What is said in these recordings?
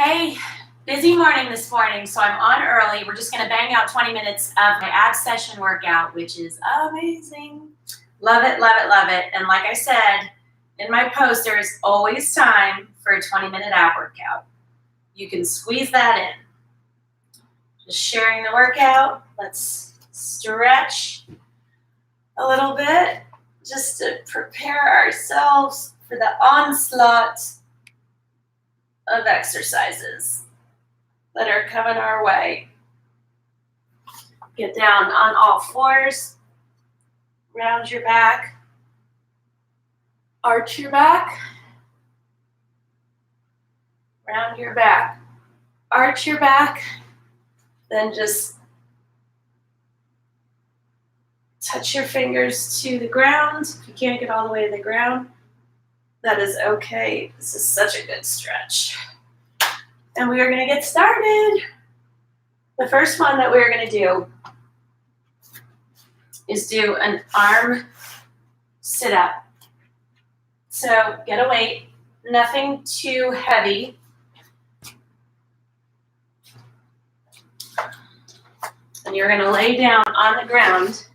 Hey, busy morning this morning, so I'm on early. We're just going to bang out 20 minutes of my abs session workout, which is amazing. Love it, love it, love it. And like I said in my post, there is always time for a 20-minute ab workout. You can squeeze that in. Just sharing the workout. Let's stretch a little bit just to prepare ourselves for the onslaught of exercises that are coming our way. Get down on all fours, round your back, arch your back, round your back, arch your back, then just touch your fingers to the ground. If you can't get all the way to the ground, that is okay. This is such a good stretch. And we are going to get started. The first one that we're going to do is do an arm sit-up. So get a weight, nothing too heavy. And you're going to lay down on the ground.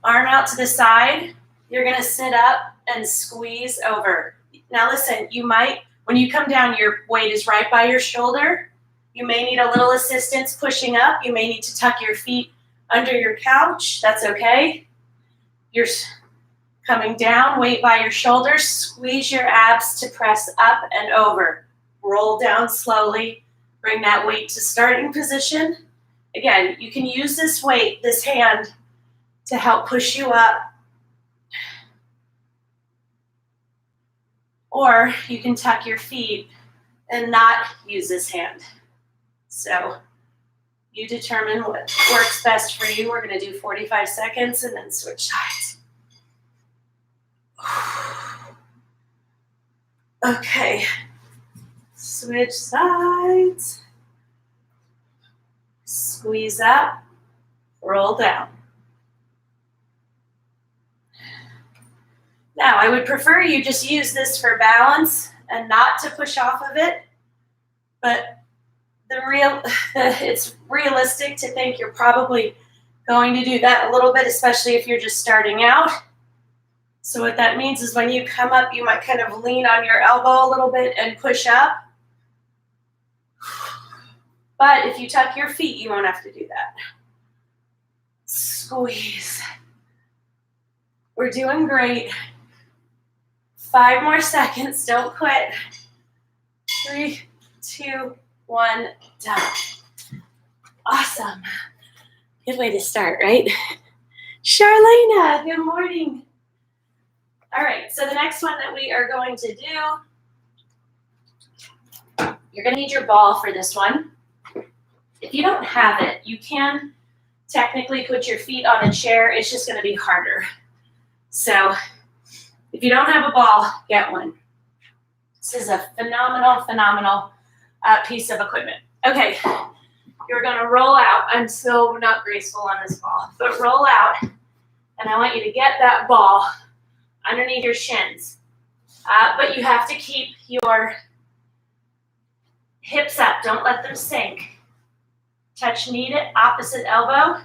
Arm out to the side. You're going to sit up and squeeze over. Now listen, you might, when you come down, your weight is right by your shoulder. You may need a little assistance pushing up. You may need to tuck your feet under your couch. That's okay. You're coming down, weight by your shoulders. Squeeze your abs to press up and over. Roll down slowly. Bring that weight to starting position. Again, you can use this weight, this hand, to help push you up. Or you can tuck your feet and not use this hand. So you determine what works best for you. We're going to do 45 seconds and then switch sides. Okay. Switch sides. Squeeze up. Roll down. Now, I would prefer you just use this for balance and not to push off of it, but it's realistic to think you're probably going to do that a little bit, especially if you're just starting out. So what that means is when you come up, you might kind of lean on your elbow a little bit and push up. But if you tuck your feet, you won't have to do that. Squeeze. We're doing great. 5 more seconds, don't quit. 3, 2, 1, done. Awesome. Good way to start, right? Charlena, good morning. All right, so the next one that we are going to do, you're going to need your ball for this one. If you don't have it, you can technically put your feet on a chair. It's just going to be harder. So if you don't have a ball, get one. This is a phenomenal piece of equipment. Okay, you're going to roll out. I'm so not graceful on this ball, but roll out, and I want you to get that ball underneath your shins. But you have to keep your hips up. Don't let them sink. Touch knee to opposite elbow,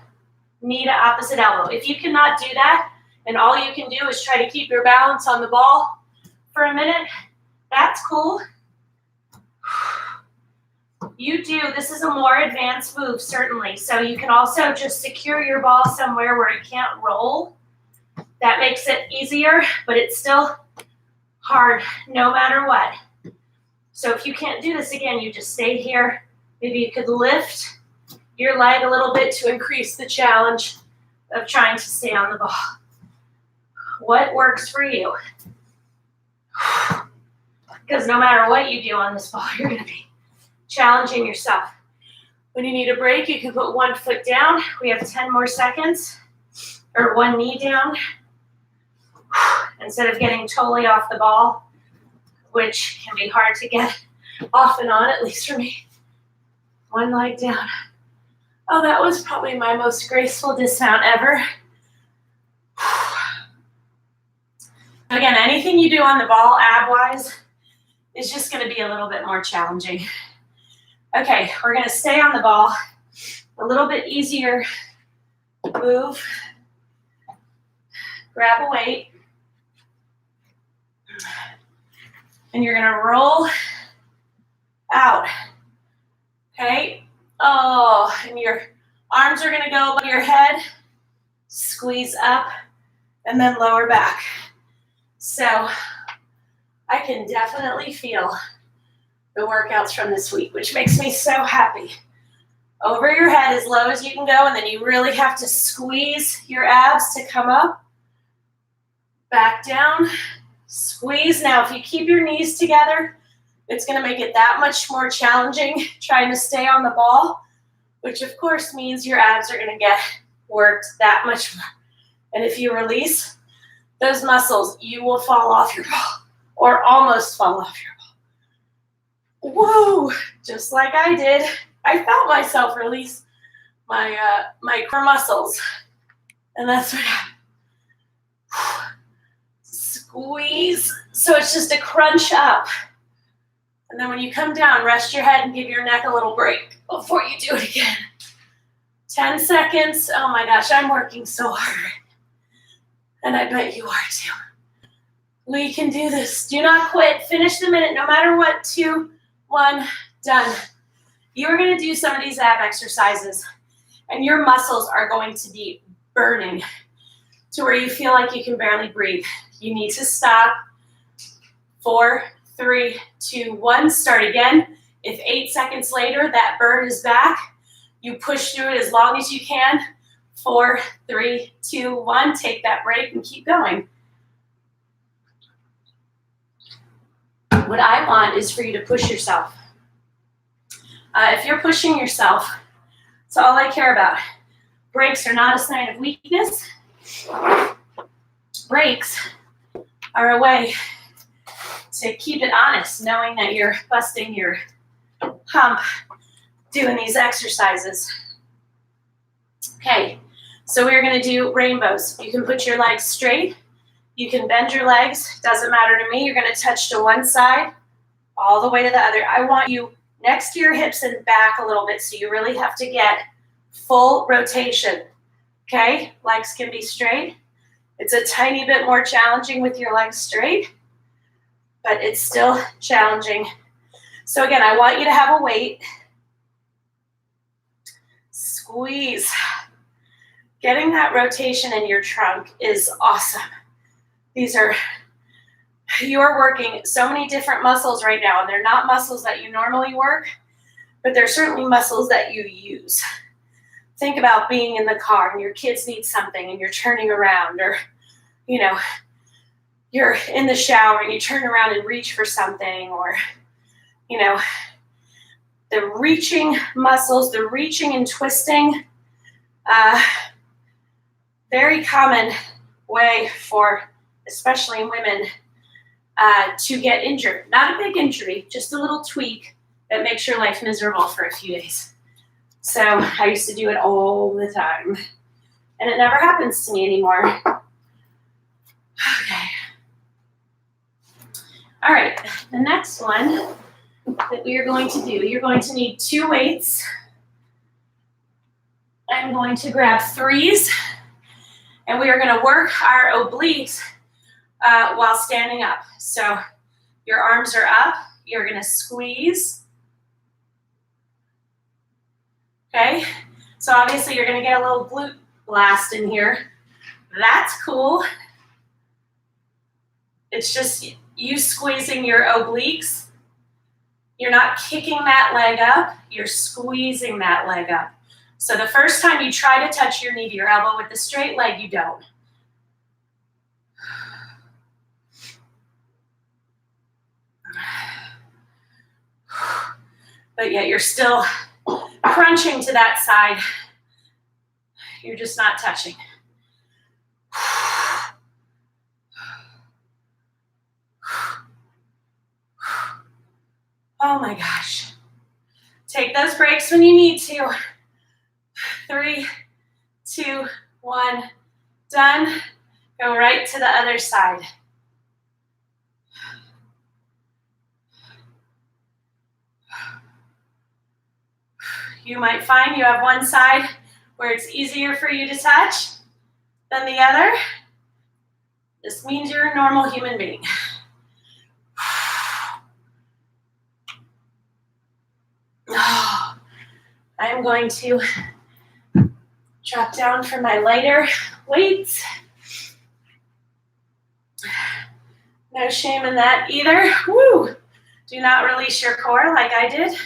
knee to opposite elbow. If you cannot do that, and all you can do is try to keep your balance on the ball for a minute, that's cool. This is a more advanced move, certainly. So you can also just secure your ball somewhere where it can't roll. That makes it easier, but it's still hard no matter what. So if you can't do this again, you just stay here. Maybe you could lift your leg a little bit to increase the challenge of trying to stay on the ball. What works for you? Because no matter what you do on this ball, you're going to be challenging yourself. When you need a break, you can put one foot down. We have 10 more seconds. Or one knee down. Instead of getting totally off the ball, which can be hard to get off and on, at least for me. One leg down. Oh, that was probably my most graceful dismount ever. Again, Anything you do on the ball ab-wise is just going to be a little bit more challenging. Okay, we're going to stay on the ball. A little bit easier move. Grab a weight. And you're going to roll out. Okay? Oh, and your arms are going to go above your head. Squeeze up and then lower back. So I can definitely feel the workouts from this week, which makes me so happy. Over your head as low as you can go, and then you really have to squeeze your abs to come up. Back down, squeeze. Now, if you keep your knees together, it's going to make it that much more challenging trying to stay on the ball, which of course means your abs are going to get worked that much more. And if you release those muscles, you will fall off your ball or almost fall off your ball. Whoa, just like I did. I felt myself release my core muscles. And that's what happened. Squeeze. So it's just a crunch up. And then when you come down, rest your head and give your neck a little break before you do it again. 10 seconds. Oh my gosh, I'm working so hard. And I bet you are too. We can do this. Do not quit. Finish the minute no matter what. 2, 1, done. You are going to do some of these ab exercises and your muscles are going to be burning to where you feel like you can barely breathe. You need to stop. 4, 3, 2, 1. Start again. If 8 seconds later that burn is back, you push through it as long as you can. 4, 3, 2, 1. Take that break and keep going. What I want is for you to push yourself. If you're pushing yourself, that's all I care about. Breaks are not a sign of weakness. Breaks are a way to keep it honest, knowing that you're busting your hump doing these exercises. Okay, so we're going to do rainbows. You can put your legs straight. You can bend your legs. Doesn't matter to me. You're going to touch to one side all the way to the other. I want you next to your hips and back a little bit, so you really have to get full rotation. Okay, legs can be straight. It's a tiny bit more challenging with your legs straight, but it's still challenging. So again, I want you to have a weight. Squeeze. Getting that rotation in your trunk is awesome. You're working so many different muscles right now, and they're not muscles that you normally work, but they're certainly muscles that you use. Think about being in the car and your kids need something and you're turning around, or, you know, you're in the shower and you turn around and reach for something, or, you know, the reaching muscles, the reaching and twisting, very common way for, especially women, to get injured. Not a big injury, just a little tweak that makes your life miserable for a few days. So I used to do it all the time, and it never happens to me anymore. Okay. All right, the next one that we are going to do, you're going to need 2 weights. I'm going to grab 3s, and we are going to work our obliques while standing up. So your arms are up, you're going to squeeze. Okay, so obviously you're going to get a little glute blast in here. That's cool. It's just you squeezing your obliques. You're not kicking that leg up, you're squeezing that leg up. So the first time you try to touch your knee to your elbow with the straight leg, you don't. But yet you're still crunching to that side. You're just not touching. Oh my gosh. Take those breaks when you need to. 3, 2, 1, done. Go right to the other side. You might find you have one side where it's easier for you to touch than the other. This means you're a normal human being. I'm going to drop down for my lighter weights. No shame in that either. Woo! Do not release your core like I did.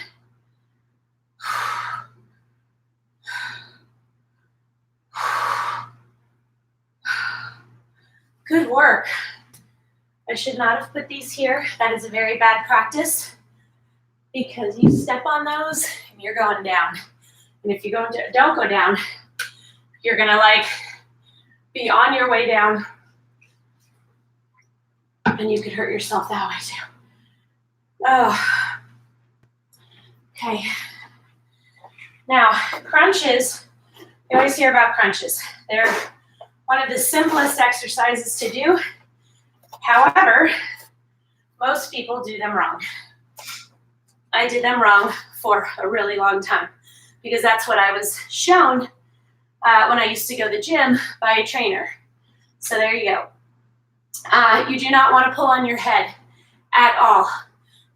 Good work. I should not have put these here. That is a very bad practice because you step on those and you're going down. And if you don't go down, you're gonna like be on your way down and you could hurt yourself that way too. Oh, okay. Now, crunches, you always hear about crunches. They're one of the simplest exercises to do. However, most people do them wrong. I did them wrong for a really long time because that's what I was shown when I used to go to the gym by a trainer. So there you go. You do not want to pull on your head at all.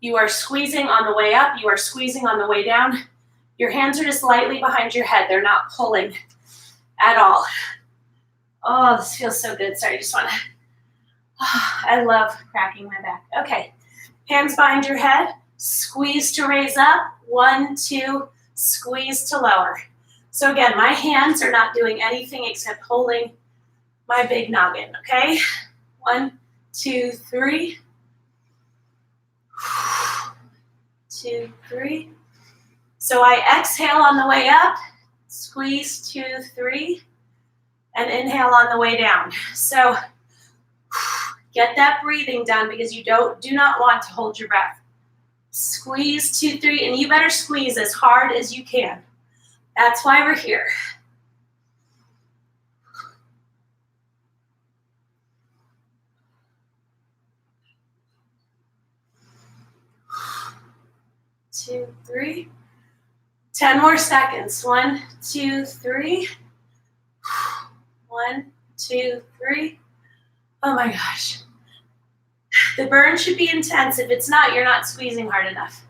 You are squeezing on the way up. You are squeezing on the way down. Your hands are just lightly behind your head. They're not pulling at all. Oh, this feels so good. Sorry, I just want to, I love cracking my back. Okay, hands behind your head. Squeeze to raise up. 1, 2, squeeze to lower. So again, my hands are not doing anything except holding my big noggin, okay? 1, 2, 3. 2, 3. So I exhale on the way up, squeeze 2, 3, and inhale on the way down. So get that breathing done because you do not want to hold your breath. Squeeze 2, 3, and you better squeeze as hard as you can. That's why we're here. Two, 3. 10 more seconds. 1, 2, 3. 1, 2, 3. Oh my gosh. The burn should be intense. If it's not, you're not squeezing hard enough.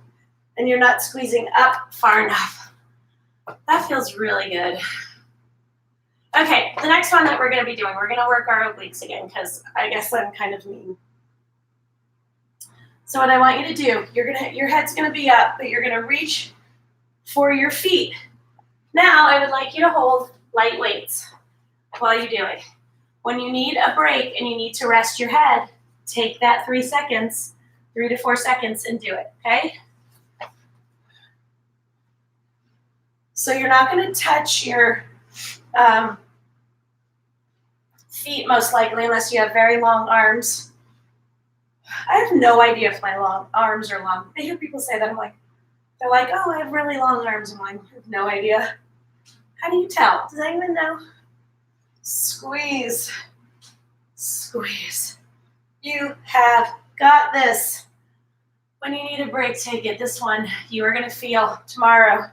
And you're not squeezing up far enough. That feels really good. Okay, the next one that we're going to be doing, we're going to work our obliques again because I guess I'm kind of mean. So what I want you to do, your head's going to be up, but you're going to reach for your feet. Now I would like you to hold light weights while you do it. When you need a break and you need to rest your head, take that 3 seconds, 3 to 4 seconds and do it, okay? So you're not going to touch your feet most likely unless you have very long arms. I have no idea if my arms are long. I hear people say that. They're like, oh, I have really long arms. I'm like, I have no idea. How do you tell? Does anyone know? Squeeze. Squeeze. You have got this. When you need a break, take it. This one you are going to feel tomorrow.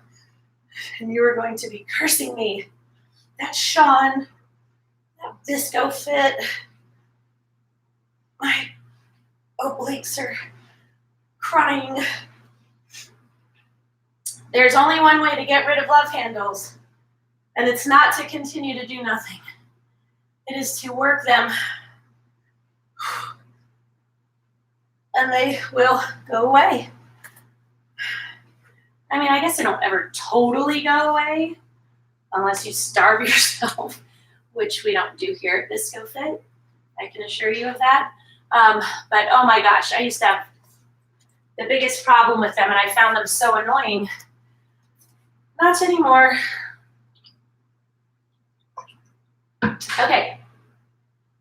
And you are going to be cursing me. That Sean, that disco fit, my obliques are crying. There's only one way to get rid of love handles, and it's not to continue to do nothing. It is to work them, and they will go away. I mean, I guess they don't ever totally go away unless you starve yourself, which we don't do here at Disco Fit. I can assure you of that. But oh my gosh, I used to have the biggest problem with them, and I found them so annoying. Not anymore. Okay,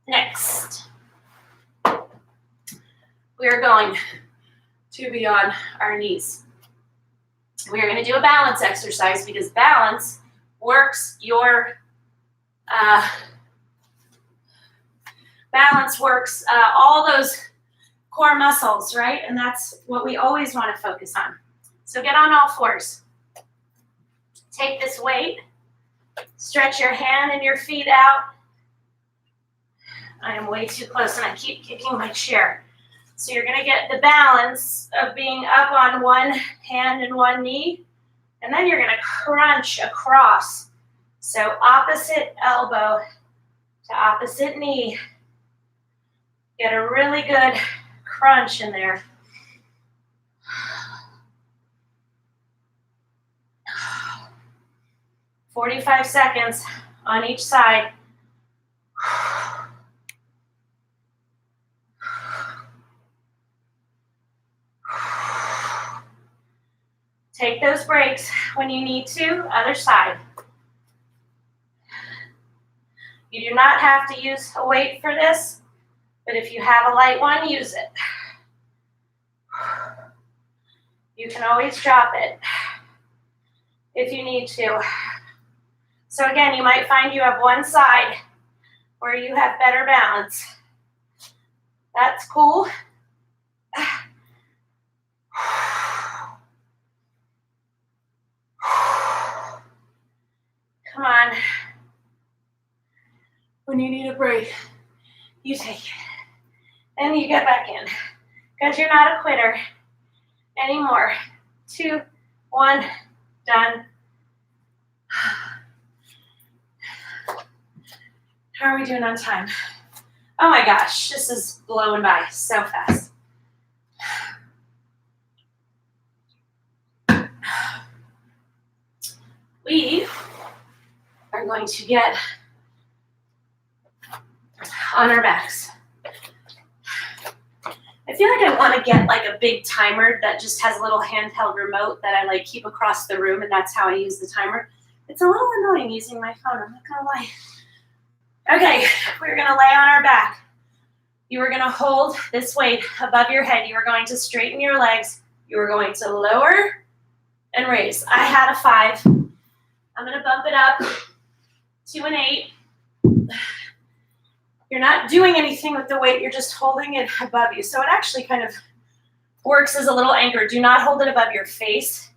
next. We are going to be on our knees. We are going to do a balance exercise because balance works your all those core muscles, right? And that's what we always want to focus on. So get on all fours. Take this weight, stretch your hand and your feet out. I am way too close and I keep kicking my chair. So you're gonna get the balance of being up on one hand and one knee, and then you're gonna crunch across. So opposite elbow to opposite knee. Get a really good crunch in there. "45 seconds on each side. Take those breaks when you need to. Other side. You do not have to use a weight for this, but if you have a light one, use it. You can always drop it if you need to. So again, you might find you have one side where you have better balance. That's cool. Come on. When you need a break, you take it. And you get back in. Because you're not a quitter anymore. 2, 1, done. How are we doing on time? Oh my gosh, this is blowing by so fast. We are going to get on our backs. I feel like I want to get like a big timer that just has a little handheld remote that I like keep across the room, and that's how I use the timer. It's a little annoying using my phone, I'm not gonna lie. Okay, we're gonna lay on our back. You are gonna hold this weight above your head. You are going to straighten your legs. You are going to lower and raise. I had a 5. I'm gonna bump it up to an 8. You're not doing anything with the weight, you're just holding it above you. So it actually kind of works as a little anchor. Do not hold it above your face.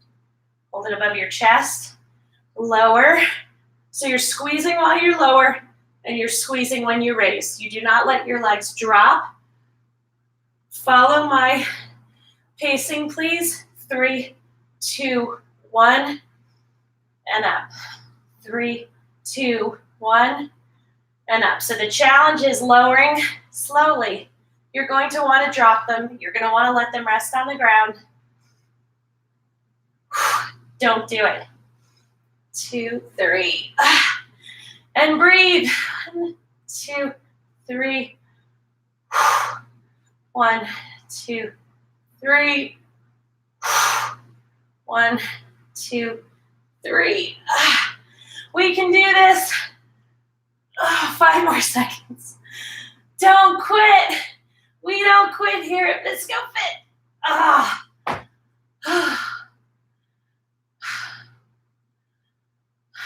Hold it above your chest. Lower. So you're squeezing while you're lower, and you're squeezing when you raise. You do not let your legs drop. Follow my pacing, please. 3, 2, 1, and up. 3, 2, 1, and up. So the challenge is lowering slowly. You're going to want to drop them. You're going to want to let them rest on the ground. Don't do it. 2, 3. And breathe. 1, 2, 3. 1, 2, 3. 1, 2, 3. We can do this. 5 more seconds. Don't quit. We don't quit here at Visco Fit.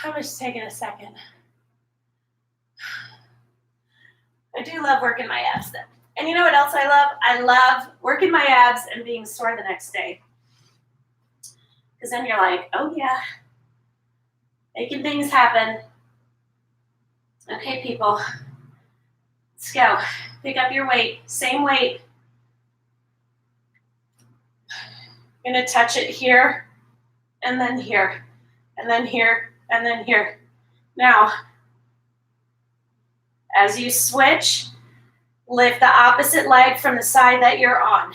I'm just taking a second. I do love working my abs then. And you know what else I love? I love working my abs and being sore the next day. Because then you're like, oh yeah, making things happen. Okay, people, let's go. Pick up your weight, same weight. You're gonna touch it here, and then here, and then here, and then here. Now, as you switch, lift the opposite leg from the side that you're on.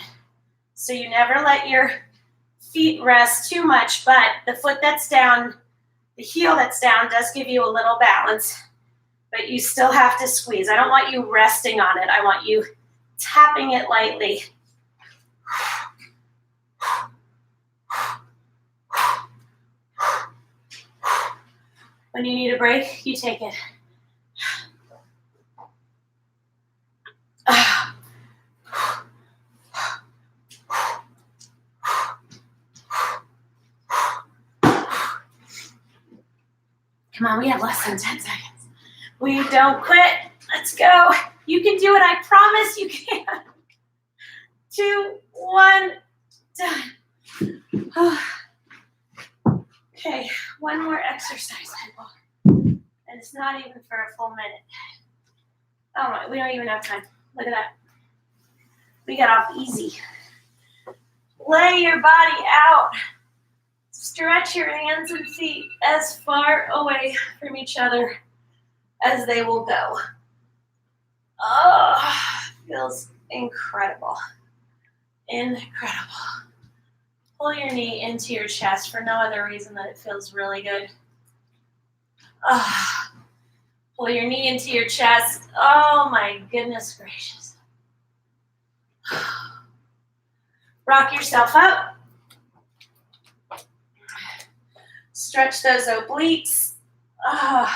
So you never let your feet rest too much, but the foot that's down, the heel that's down does give you a little balance. But you still have to squeeze. I don't want you resting on it. I want you tapping it lightly. When you need a break, you take it. Come on, we have less than 10 seconds. We don't quit. Let's go. You can do it. I promise you can. 2, 1, done. Okay, one more exercise, people. And it's not even for a full minute. Oh my, we don't even have time. Look at that. We got off easy. Lay your body out. Stretch your hands and feet as far away from each other as they will go. Oh, feels incredible. Incredible. Pull your knee into your chest for no other reason than it feels really good. Oh, pull your knee into your chest. Oh my goodness gracious. Rock yourself up. Stretch those obliques. Oh,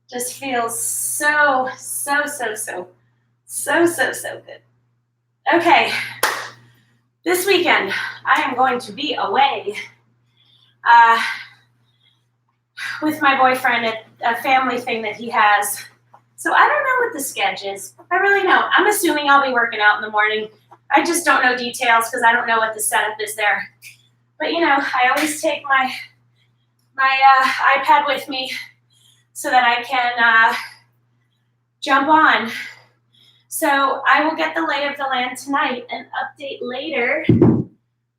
just feels so good. Okay, this weekend I am going to be away with my boyfriend at a family thing that he has. So I don't know what the sketch is. I really don't. I'm assuming I'll be working out in the morning. I just don't know details because I don't know what the setup is there. But you know, I always take my iPad with me so that I can jump on. So I will get the lay of the land tonight and update later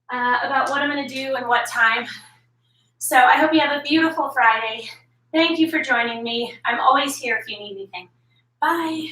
about what I'm going to do and what time. So I hope you have a beautiful Friday. Thank you for joining me. I'm always here if you need anything. Bye.